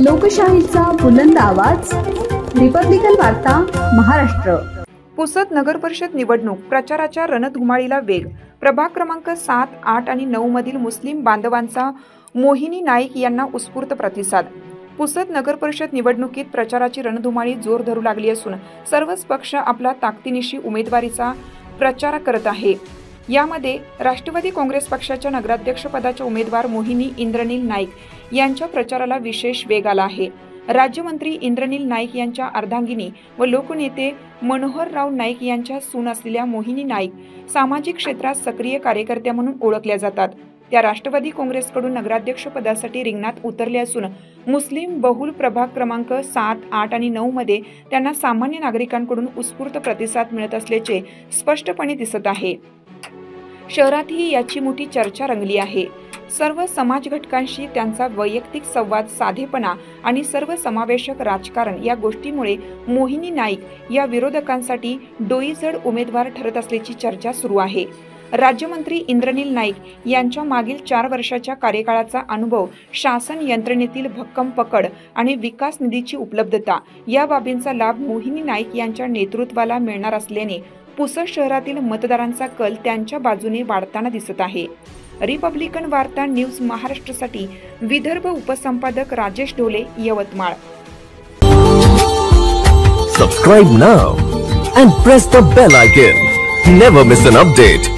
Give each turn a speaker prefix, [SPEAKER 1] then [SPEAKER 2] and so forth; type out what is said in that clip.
[SPEAKER 1] लोकशाहीचा बुलंद आवाज, रिपब्लिकन वार्ता महाराष्ट्र।
[SPEAKER 2] पुसद नगर परिषद निवडणूक प्रचाराच्या रणधुमाळीला वेग। प्रभाग क्रमांक 7, 8 आणि 9 मधील मुस्लिम बांधवांचा मोहिनी नाईक यांना उत्स्फूर्त प्रतिसाद। पुसद नगर परिषद निवडणुकीत प्रचाराची रणधुमाळी जोर धरू लागली असून सर्वच पक्ष आपला ताकदीनिशी उमेदवारीचा प्रचार करत आहे। यामध्ये राष्ट्रवादी काँग्रेस पक्षाच्या नगराध्यक्षपदाच्या उमेदवार मोहिनी इंद्रनील नाईक यांच्या प्रचाराला विशेष वेग आला आहे। राज्यमंत्री इंद्रनील नाईक यांच्या अर्धांगिनी व लोकनेते मनोहरराव नाईक यांच्या सून असलेल्या मोहिनी नाईक सामाजिक क्षेत्रात सक्रिय कार्यकर्त्या म्हणून ओळखल्या जातात। त्या राष्ट्रवादी काँग्रेसकडून नगराध्यक्षपदासाठी रिंगणात उतरले असून मुस्लिम बहुल प्रभाग क्रमांक 7, 8 आणि 9 मध्ये त्यांना सामान्य नागरिकांकडून उत्स्फूर्त प्रतिसाद मिळत असल्याचे स्पष्टपणे दिसत आहे। शहरातही याची मोठी चर्चा रंगली आहे। सर्व समाज घटकांशी त्यांचा वैयक्तिक संवाद, साधेपणा आणि सर्वसमावेशक राजकारण या गोष्टीमुळे मोहिनी नाईक या विरोधकांसाठी डोईजड उमेदवार ठरत असल्याची चर्चा सुरू आहे। राज्यमंत्री इंद्रनील नाईक यांच्या मागील 4 वर्षाच्या कार्यकाळाचा अनुभव, शासन यंत्रणेतील भक्कम पकड आणि विकास निधीची उपलब्धता या बाबींचा लाभ मोहिनी नाईक यांच्या नेतृत्वाला मिळणार असल्याने पुसद शहरातील मतदारांचा कल त्यांच्या बाजूने वाढताना दिसत आहे। रिपब्लिकन वार्ता न्यूज महाराष्ट्रासाठी Vidarbha उपसंपादक Rajesh Dhole, Yavatmal.
[SPEAKER 3] Subscribe now and press the bell icon. Never miss an update.